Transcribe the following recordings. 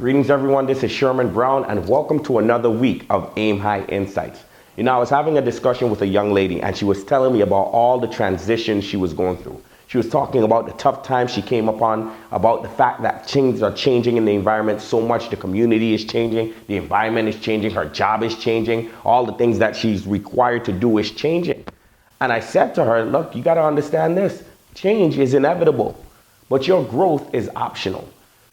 Greetings everyone, this is Sherman Browne and welcome to another week of AIMHigh Insights. I was having a discussion with a young lady and she was telling me about all the transitions she was going through. She was talking about the tough times she came upon, about the fact that things are changing in the environment so much, the community is changing, the environment is changing, her job is changing, all the things that she's required to do is changing. And I said to her, look, you got to understand this, change is inevitable, but your growth is optional.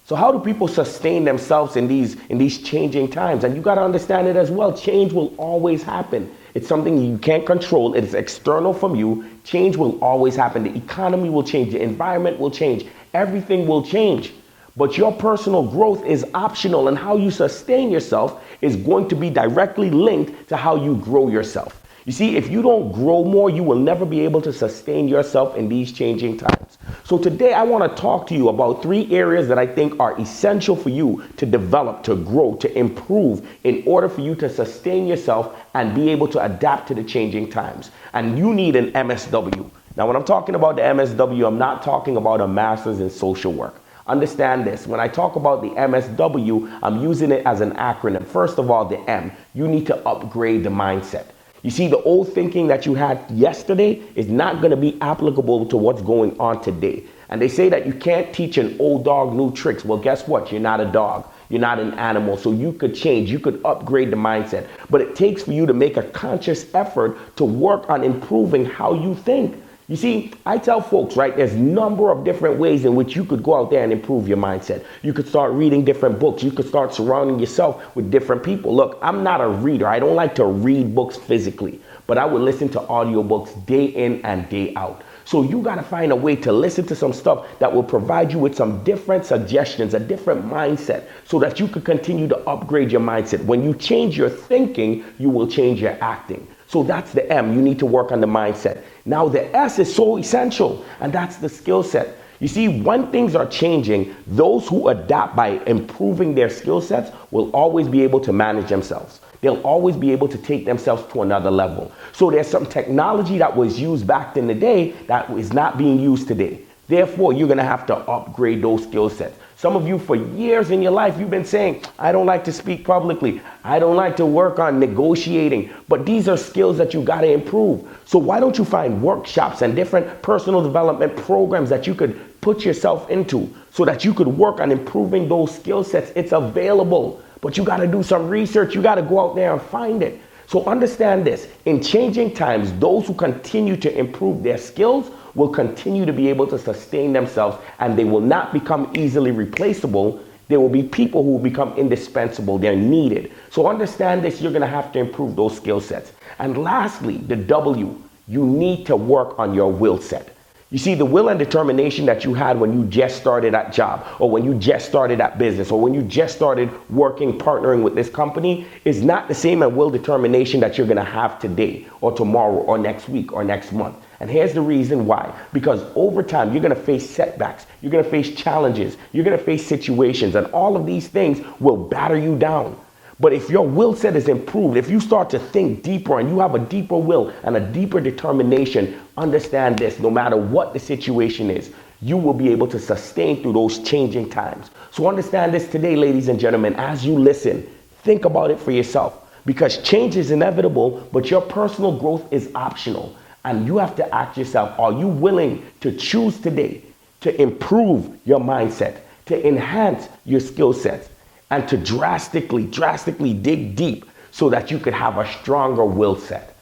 So how do people sustain themselves in these changing times? And you got to understand it as well. Change will always happen. It's something you can't control. It's external from you. Change will always happen. The economy will change. The environment will change. Everything will change. But your personal growth is optional, and how you sustain yourself is going to be directly linked to how you grow yourself. You see, if you don't grow more, you will never be able to sustain yourself in these changing times. So today I want to talk to you about 3 areas that I think are essential for you to develop, to grow, to improve in order for you to sustain yourself and be able to adapt to the changing times. And you need an MSW. Now, when I'm talking about the MSW, I'm not talking about a master's in social work. Understand this. When I talk about the MSW, I'm using it as an acronym. First of all, the M, you need to upgrade the mindset. You see, the old thinking that you had yesterday is not going to be applicable to what's going on today. And they say that you can't teach an old dog new tricks. Well, guess what? You're not a dog. You're not an animal. So you could change. You could upgrade the mindset. But it takes for you to make a conscious effort to work on improving how you think. You see, I tell folks, right, there's a number of different ways in which you could go out there and improve your mindset. You could start reading different books. You could start surrounding yourself with different people. Look, I'm not a reader. I don't like to read books physically, but I would listen to audiobooks day in and day out. So you got to find a way to listen to some stuff that will provide you with some different suggestions, a different mindset, so that you could continue to upgrade your mindset. When you change your thinking, you will change your acting. So that's the M. You need to work on the mindset. Now the S is so essential, and that's the skill set. You see, when things are changing, those who adapt by improving their skill sets will always be able to manage themselves. They'll always be able to take themselves to another level. So there's some technology that was used back in the day that is not being used today. Therefore, you're going to have to upgrade those skill sets. Some of you, for years in your life, you've been saying, I don't like to speak publicly. I don't like to work on negotiating. But these are skills that you got to improve. So why don't you find workshops and different personal development programs that you could put yourself into so that you could work on improving those skill sets? It's available, but you got to do some research. You got to go out there and find it. So understand this, in changing times, those who continue to improve their skills will continue to be able to sustain themselves, and they will not become easily replaceable. There will be people who will become indispensable. They're needed. So understand this, you're going to have to improve those skill sets. And lastly, the W, you need to work on your will set. You see, the will and determination that you had when you just started that job, or when you just started that business, or when you just started working, partnering with this company is not the same as will determination that you're going to have today or tomorrow or next week or next month. And here's the reason why. Because over time, you're going to face setbacks. You're going to face challenges. You're going to face situations, and all of these things will batter you down. But if your will set is improved, if you start to think deeper and you have a deeper will and a deeper determination, understand this, no matter what the situation is, you will be able to sustain through those changing times. So understand this today, ladies and gentlemen, as you listen, think about it for yourself, because change is inevitable, but your personal growth is optional. And you have to ask yourself, are you willing to choose today to improve your mindset, to enhance your skill sets, and to drastically dig deep so that you could have a stronger will set?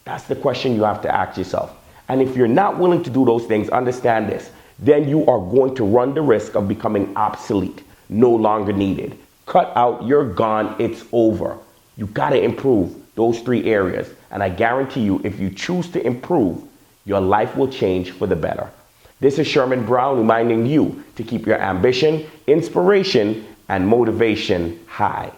That's the question you have to ask yourself. And if you're not willing to do those things, understand this, then you are going to run the risk of becoming obsolete, no longer needed. Cut out, you're gone, it's over. You gotta improve those 3 areas. And I guarantee you, if you choose to improve, your life will change for the better. This is Sherman Browne reminding you to keep your ambition, inspiration, and motivation high.